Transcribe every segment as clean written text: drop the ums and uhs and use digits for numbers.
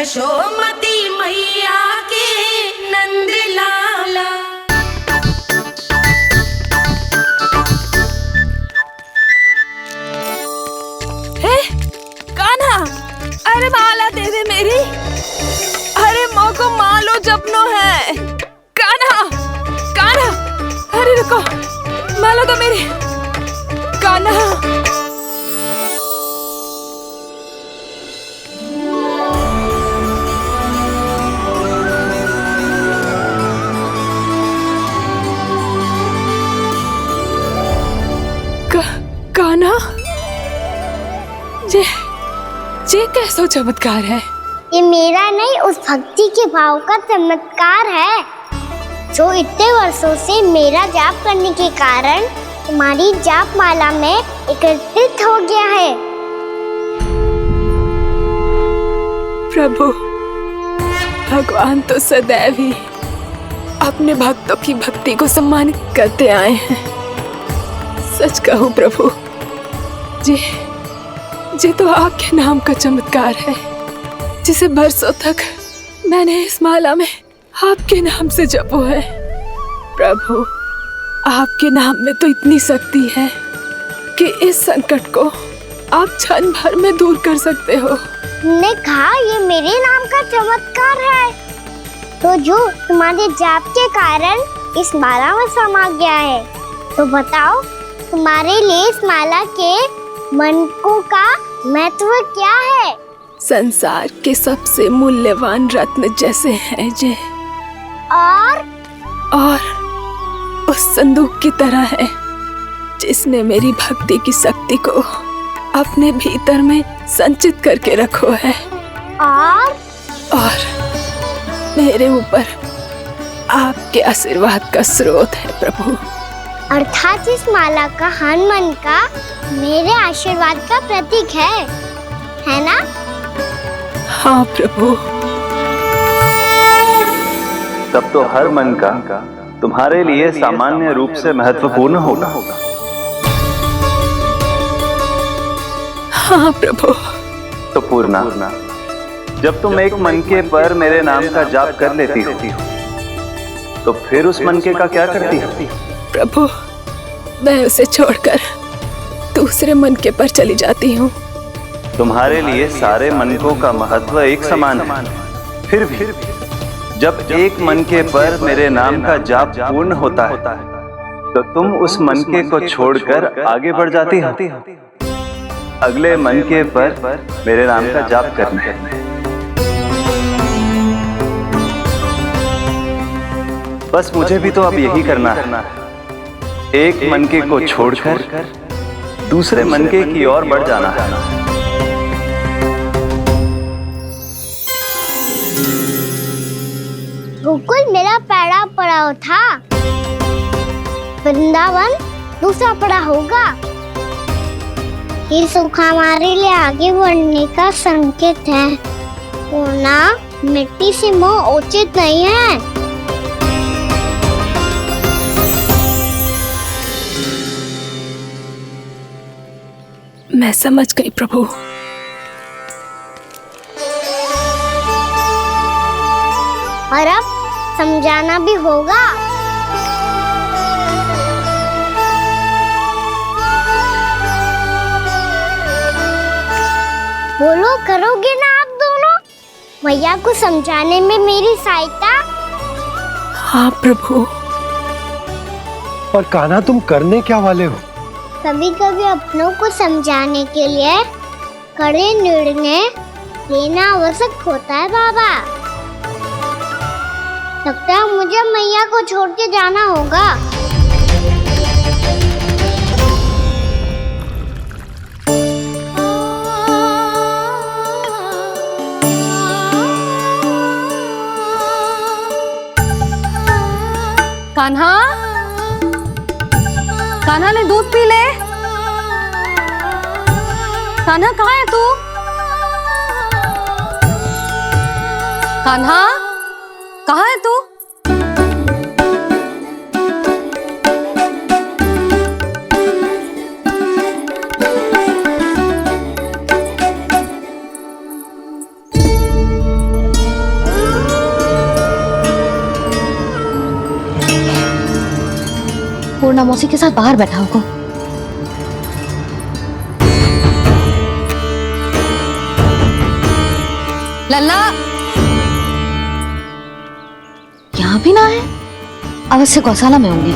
यशोमती मैया के नंद लाला। हे कान्हा, अरे माला दे दे मेरी। अरे माँ को मालो जपनो है। कान्हा कान्हा, अरे रुको, माला तो मेरी। कान्हा कान्हा, ये कैसा चमत्कार है? ये मेरा नहीं, उस भक्ति के भाव का चमत्कार है जो इतने वर्षों से मेरा जाप करने के कारण तुम्हारी जाप माला में एकत्रित हो गया है। प्रभु, भगवान तो सदैव ही अपने भक्तों की भक्ति को सम्मानित करते आए हैं। सच कहूं प्रभु, ये तो आपके नाम का चमत्कार है, जिसे बरसों तक मैंने इस माला में आपके नाम से जपो है। प्रभु, आपके नाम में तो इतनी शक्ति है कि इस संकट को आप क्षण भर में दूर कर सकते हो। तुमने कहा ये मेरे नाम का चमत्कार है, तो जो तुम्हारे जाप के कारण इस माला में समा गया है, तो बताओ तुम्हारे लिए इस माला के मनकों का महत्व क्या है? संसार के सबसे मूल्यवान रत्न जैसे हैं ये, और उस संदूक की तरह है जिसने मेरी भक्ति की शक्ति को अपने भीतर में संचित करके रखो है। और मेरे ऊपर आपके आशीर्वाद का स्रोत है प्रभु। अर्थात इस माला का हनुमान का मेरे आशीर्वाद का प्रतीक है ना? हाँ प्रभु। तब तो हर मन का तुम्हारे लिए सामान्य रूप से महत्वपूर्ण होगा। हाँ प्रभु। तो पूर्णा, जब तुम एक मनके पर मेरे नाम का जाप कर लेती हो, तो फिर उस मनके का क्या करती हो? प्रभु, मैं उसे छोड़कर दूसरे मनके पर चली जाती हूँ। तुम्हारे लिए सारे मनकों का महत्व एक समान है। फिर भी जब एक मनके पर मेरे नाम का जाप पूर्ण होता है, तो तुम उस मनके को छोड़कर आगे बढ़ जाती हो अगले मनके पर मेरे नाम का जाप करने। बस मुझे भी तो अब यही करना है, एक मनके को छोड़कर दूसरे मनके की ओर बढ़ जाना है। गोकुल मेरा पहला पड़ाव था, वृंदावन दूसरा पड़ाव होगा। ये सुख हमारे लिए आगे बढ़ने का संकेत है, पूर्णा, मिट्टी से मोह उचित नहीं है। मैं समझ गई प्रभु। और अब समझाना भी होगा। बोलो, करोगे ना आप दोनों? मैया को समझाने में मेरी सहायता? हाँ प्रभु। और कान्हा, तुम करने क्या वाले हो? कभी कभी अपनों को समझाने के लिए कड़े निर्णय लेना आवश्यक होता है बाबा। लगता है मुझे मैया को छोड़ के जाना होगा। कान्हा, कान्हा ने दूध पी ले। कान्हा कहाँ है तू? कान्हा, कहाँ है तू? पूर्णा मौसी के साथ बाहर बैठा होगा। लल्ला यहाँ भी ना है, अवश्य गौशाला में होंगे।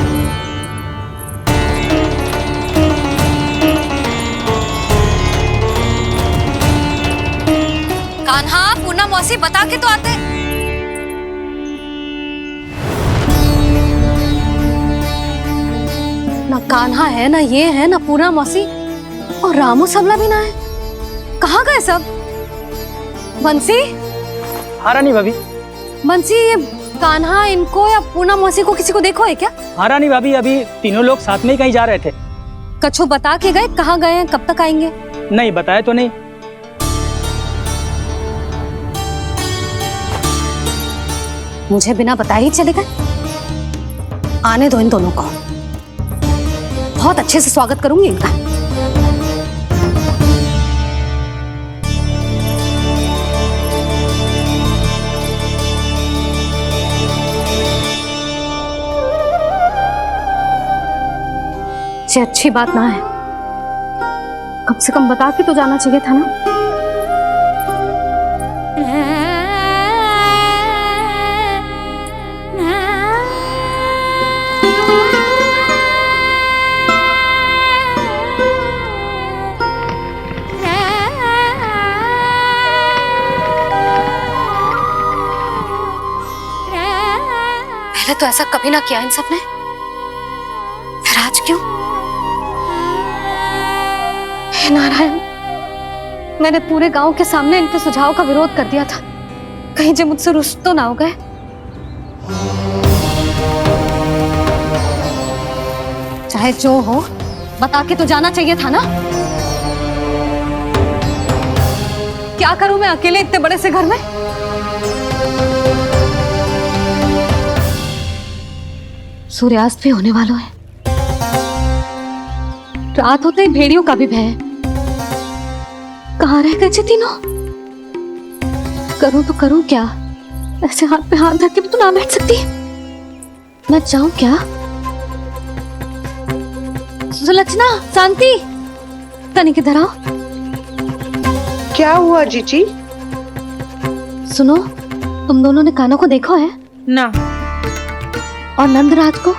कान्हा, पूर्णा मौसी बता के तो आते। ना कान्हा है, ना ये है, ना पूर्णा मौसी, और रामू सबला भी ना है। कहाँ गए सब? बंसी? हाँ रानी भाभी। बंसी, ये कान्हा इनको या पूर्णा मौसी को किसी को देखो है क्या? हाँ रानी भाभी, अभी तीनों लोग साथ में ही कहीं जा रहे थे। कछु बता के गए कहाँ गए हैं, कब तक आएंगे? नहीं बताया तो नहीं। मुझे बिना बताए ही चले गए। आने दो इन दोनों को, बहुत अच्छे से स्वागत करूंगी इनका। ये अच्छी बात ना है, कम से कम बता के तो जाना चाहिए था ना। पहले तो ऐसा कभी ना किया इन सब ने, फिर आज क्यों? हे नारायण, मैंने पूरे गांव के सामने इनके सुझाव का विरोध कर दिया था, कहीं जो मुझसे रुष्ट तो ना हो गए। चाहे जो हो, बता के तो जाना चाहिए था ना। क्या करूं मैं अकेले इतने बड़े से घर में? सूर्यास्त भी होने वाला है, रात होते ही भेड़ियों का भी भय है। कहाँ रह गए तीनों? करूं तो करूं क्या? ऐसे हाथ पे हाथ धर के भी तो ना बैठ सकती। मैं जाऊं क्या? सुलक्षणा, शांति, तनी किधर आओ। क्या हुआ जीजी? सुनो, तुम दोनों ने कान्हा को देखा है? ना। और नंदराज को?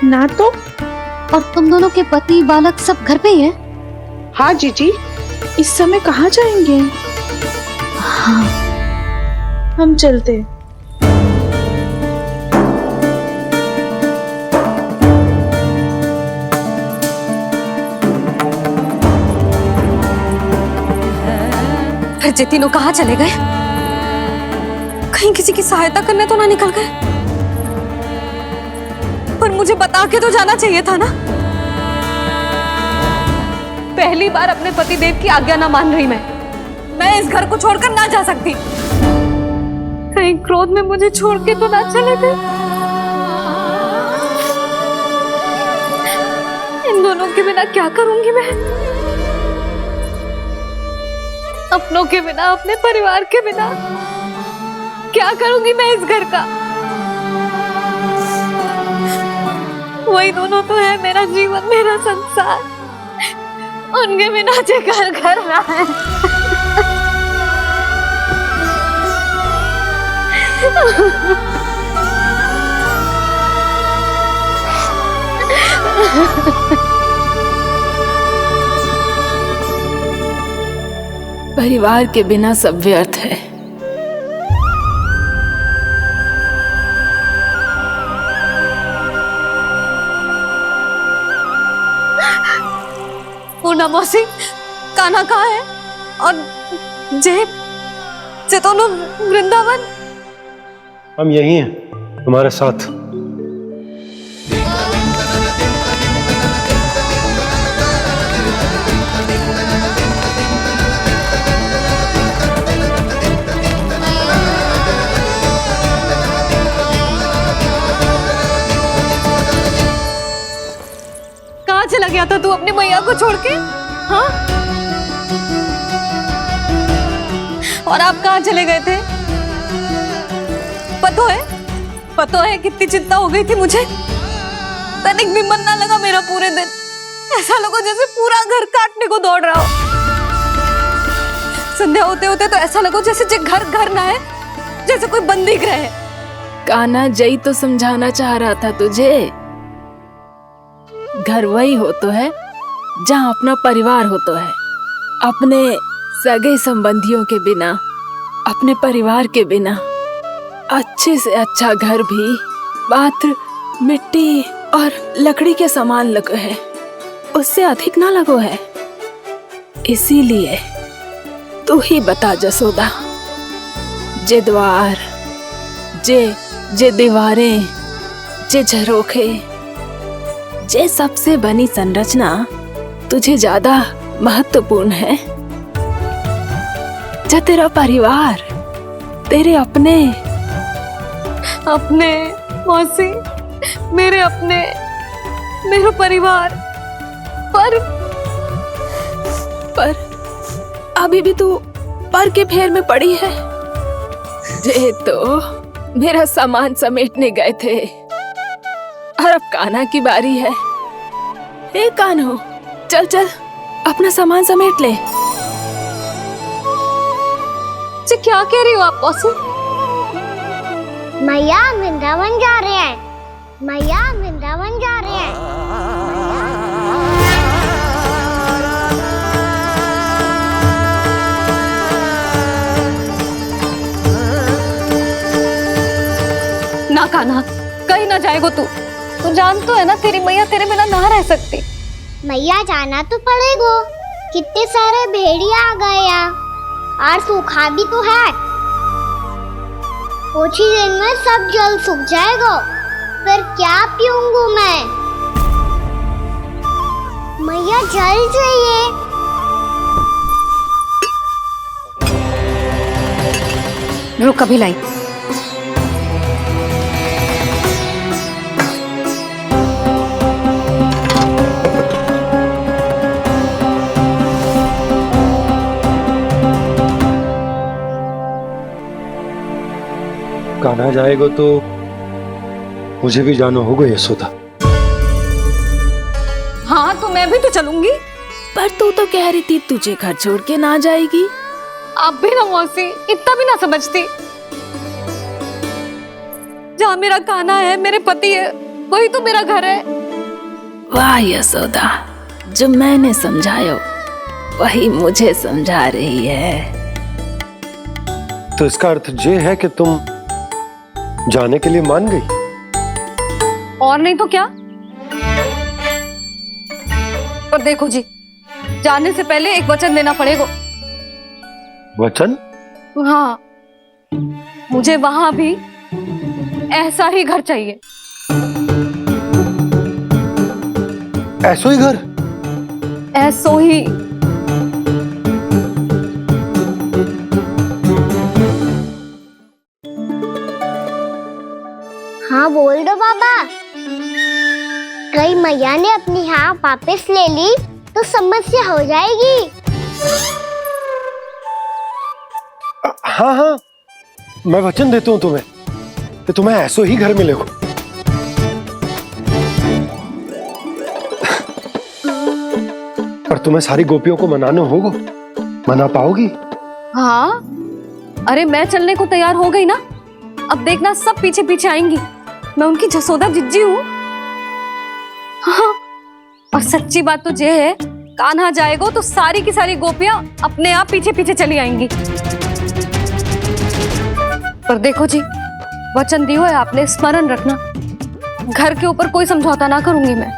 ना तो। और तुम दोनों के पति बालक सब घर पे ही हैं? हाँ जीजी। इस समय कहाँ जाएंगे? हाँ, हम चलते। फिर ये तीनों कहाँ चले गए? कहीं किसी की सहायता करने तो ना निकल गए? पर मुझे बता के तो जाना चाहिए था ना। पहली बार अपने पतिदेव की आज्ञा ना मान रही मैं इस घर को छोड़कर ना जा सकती। कहीं क्रोध में मुझे छोड़ के तो ना चले गए। इन दोनों के बिना क्या करूंगी मैं? अपनों के बिना, अपने परिवार के बिना क्या करूंगी मैं इस घर का? वही दोनों तो है मेरा जीवन, मेरा संसार। उनके बिना जे घर घर रहा है। परिवार के बिना सब व्यर्थ है। पूर्णा मौसी, कान्हा कहाँ है? और जे दोनों वृंदावन? हम यही हैं, तुम्हारे साथ। कहाँ चला गया था तू अपनी मैया को छोड़ के? हाँ? और आप कहाँ चले गए थे? पतो है कितनी चिंता हो गई थी मुझे। तनिक भी मन ना लगा मेरा पूरे दिन। ऐसा लगा जैसे पूरा घर काटने को दौड़ रहा हो। संध्या होते होते तो ऐसा लगा जैसे जे घर घर ना है, जैसे कोई बंदी गृह है। कान्हा जय तो समझाना चाह रहा था तुझे। घर वही हो तो है जहाँ अपना परिवार हो तो है। अपने सगे संबंधियों के बिना, अपने परिवार के बिना अच्छे से अच्छा घर भी मात्र मिट्टी और लकड़ी के समान लगो है, उससे अधिक ना लगो है। इसीलिए तू ही बता जसोदा, जे द्वार, जे दीवारें, जे झरोखे, जे सबसे बनी संरचना तुझे ज्यादा महत्वपूर्ण है? जा तेरा परिवार, तेरे अपने मौसी, मेरा परिवार। पर अभी भी तू पर के फेर में पड़ी है। जे तो मेरा सामान समेटने गए थे और अब कान्हा की बारी है। हे कान्हो, चल चल अपना सामान समेट ले। जी क्या कह रही हो आप मौसी? मैया वृंदावन जा रहे हैं। मैया वृंदावन जा रहे हैं। ना कान्हा, कहीं ना जाएगो तू। तू जान तो है ना तेरी मैया तेरे बिना ना रह सकती। मैया जाना तो पड़ेगा। कितने सारे भेड़िया आ गए यहाँ और सूखा भी तो है। कुछ ही दिन में सब जल सूख जाएगा, फिर क्या पीऊंगा मैं? मैया जल चाहिए। रुक अभी लाई। कान्हा जाएगा तो मुझे भी जाना होगा यशोदा। हाँ तो मैं भी तो चलूंगी। पर तू तो कह रही थी तुझे घर छोड़ के ना जाएगी। आप भी ना मौसी, इतना भी ना समझती। जहाँ मेरा कान्हा है, मेरे पति है, वही तो मेरा घर है। वाह यशोदा, जो मैंने समझाया वही मुझे समझा रही है। तो इसका अर्थ ये है कि तुम जाने के लिए मान गई? और नहीं तो क्या। पर देखो जी, जाने से पहले एक वचन देना पड़ेगा। वचन? हाँ, मुझे वहां भी ऐसा ही घर चाहिए। ऐसो ही घर? ऐसो ही। हाँ बोल दो बाबा। कहीं मैया ने अपनी हाँ वापस ले ली तो समस्या हो जाएगी। हाँ हाँ, मैं वचन देता हूँ तुम्हें कि तुम्हें ऐसो ही घर मिलेगा। पर तुम्हें सारी गोपियों को मनाना होगा। मना पाओगी? हाँ, अरे मैं चलने को तैयार हो गई ना। अब देखना सब पीछे पीछे आएंगी। मैं उनकी जसोदा जिज्जी हूँ। हाँ, और सच्ची बात तो ये है, कान्हा जाएगा तो सारी की सारी गोपियां अपने आप पीछे पीछे चली आएंगी। पर देखो जी, वचन दियो है आपने, स्मरण रखना। घर के ऊपर कोई समझौता ना करूंगी मैं।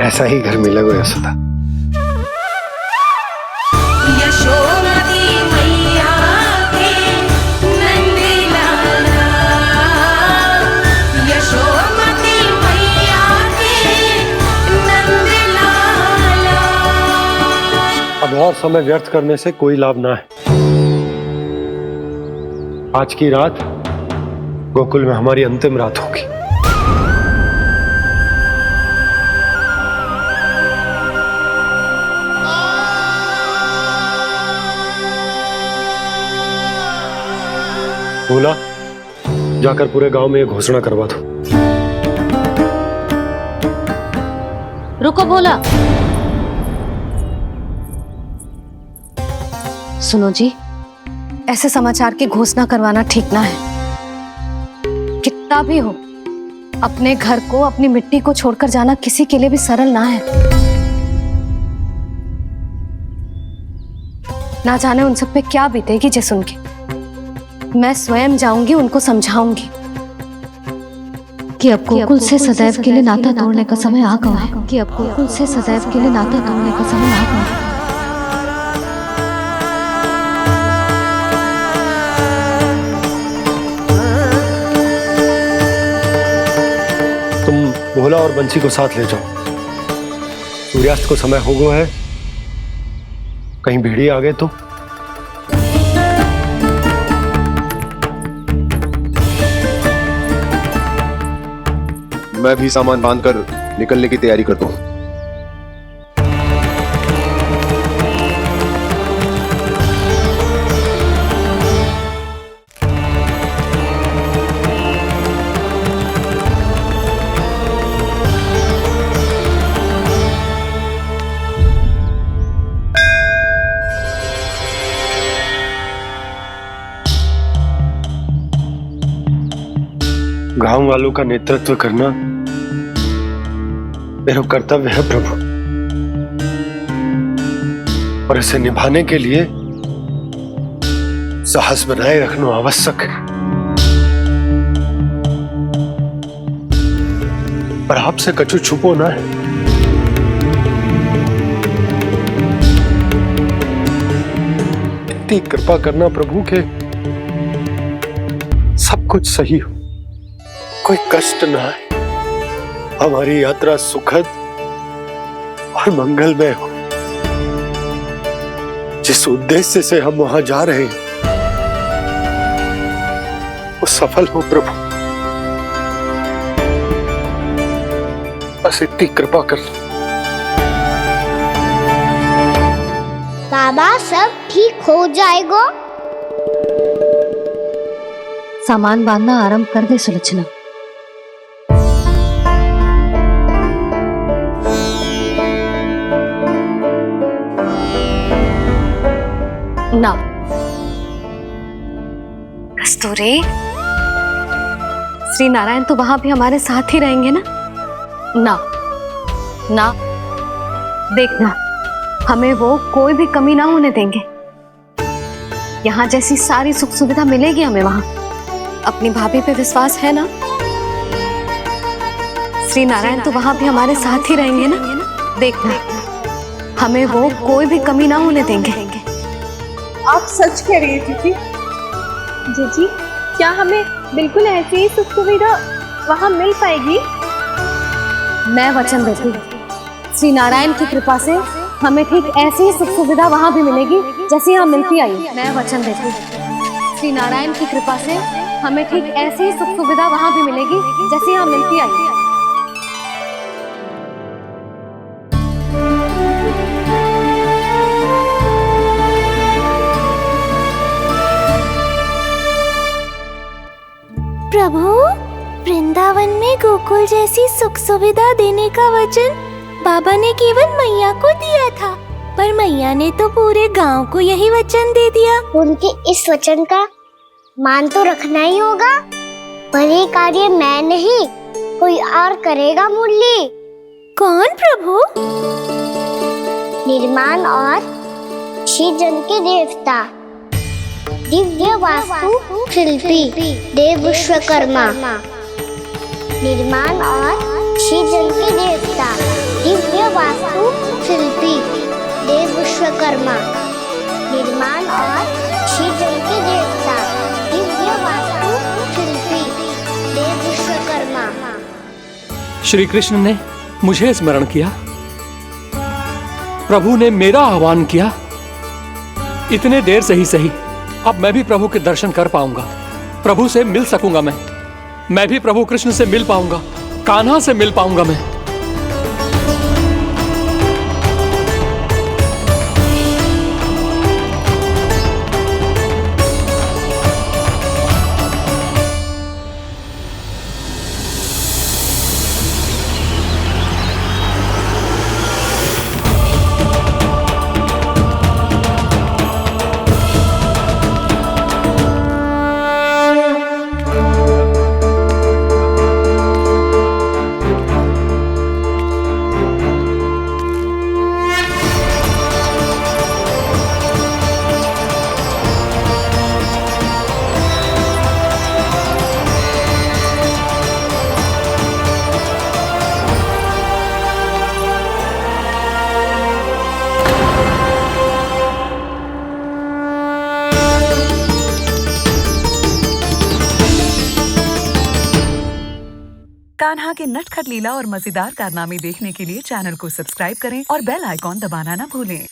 ऐसा ही घर मिलेगा यशोदा। यशोमती मैया के नंदलाला, यशोमती मैया के नंदलाला। अब और समय व्यर्थ करने से कोई लाभ ना है। आज की रात गोकुल में हमारी अंतिम रात होगी। बोला जाकर पूरे गांव में ये घोषणा करवा दो। रुको भोला। सुनो जी, ऐसे समाचार की घोषणा करवाना ठीक ना है। कितना भी हो, अपने घर को, अपनी मिट्टी को छोड़कर जाना किसी के लिए भी सरल ना है। ना जाने उन सब पे क्या बीतेगी जे सुन के। मैं स्वयं जाऊंगी, उनको समझाऊंगी कि अब गोकुल से सदैव के लिए नाता तोड़ने का समय आ गया है। कि अब गोकुल से सदैव के लिए नाता तोड़ने का समय आ गया है। तुम भोला और बंसी को साथ ले जाओ। सूर्यास्त को समय हो गया है, कहीं भेड़िए आ गए तो। मैं भी सामान बांधकर निकलने की तैयारी करता हूँ। गांव वालों का नेतृत्व करना मेरा कर्तव्य है प्रभु, और इसे निभाने के लिए साहस बनाए रखना आवश्यक है। पर आपसे कछु छुपो ना है। इतनी कृपा करना प्रभु के सब कुछ सही हो, कोई कष्ट ना है, हमारी यात्रा सुखद और मंगलमय हो। जिस उद्देश्य से हम वहां जा रहे हैं वो सफल हो प्रभु, बस इतनी कृपा कर लो। बाबा सब ठीक हो जाएगा। सामान बांधना आरंभ कर दे सुलक्षणा। ना कस्तूरी, श्री नारायण तो वहां भी हमारे साथ ही रहेंगे ना? ना ना, देखना हमें वो कोई भी कमी ना होने देंगे। यहाँ जैसी सारी सुख सुविधा मिलेगी हमें वहां। अपनी भाभी पे विश्वास है ना? श्री नारायण तो वहां भी हमारे साथ ही रहेंगे ना? देखना हमें वो कोई भी कमी ना होने देंगे। आप सच कह रही है जीजी। जीजी, क्या हमें बिल्कुल ऐसी ही सुख सुविधा वहाँ मिल पाएगी? मैं वचन देती हूँ, श्री नारायण की कृपा से हमें ठीक ऐसी ही सुख सुविधा वहाँ भी मिलेगी जैसी यहाँ मिलती आई। मैं वचन देती हूँ, श्री नारायण की कृपा से हमें ठीक ऐसी ही सुख सुविधा वहाँ भी मिलेगी जैसी यहाँ मिलती आई। प्रभु, वृंदावन में गोकुल जैसी सुख सुविधा देने का वचन बाबा ने केवल मैया को दिया था, पर मैया ने तो पूरे गांव को यही वचन दे दिया। उनके इस वचन का मान तो रखना ही होगा, पर ये कार्य मैं नहीं कोई और करेगा। मुरली कौन प्रभु? निर्माण और सृजन के देवता, दिव्य वास्तु शिल्पी देव विश्वकर्मा। निर्माण और सृजन के देवता, दिव्य वास्तु शिल्पी देव विश्वकर्मा। निर्माण और सृजन के देवता, दिव्य वास्तु शिल्पी देव विश्वकर्मा। श्री कृष्ण ने मुझे स्मरण किया, प्रभु ने मेरा आह्वान किया। इतने देर से ही सही, अब मैं भी प्रभु के दर्शन कर पाऊंगा, प्रभु से मिल सकूंगा। मैं भी प्रभु कृष्ण से मिल पाऊंगा, कान्हा से मिल पाऊंगा मैं। कान्हा के नटखट लीला और मजेदार कारनामे देखने के लिए चैनल को सब्सक्राइब करें और बेल आइकॉन दबाना ना भूलें।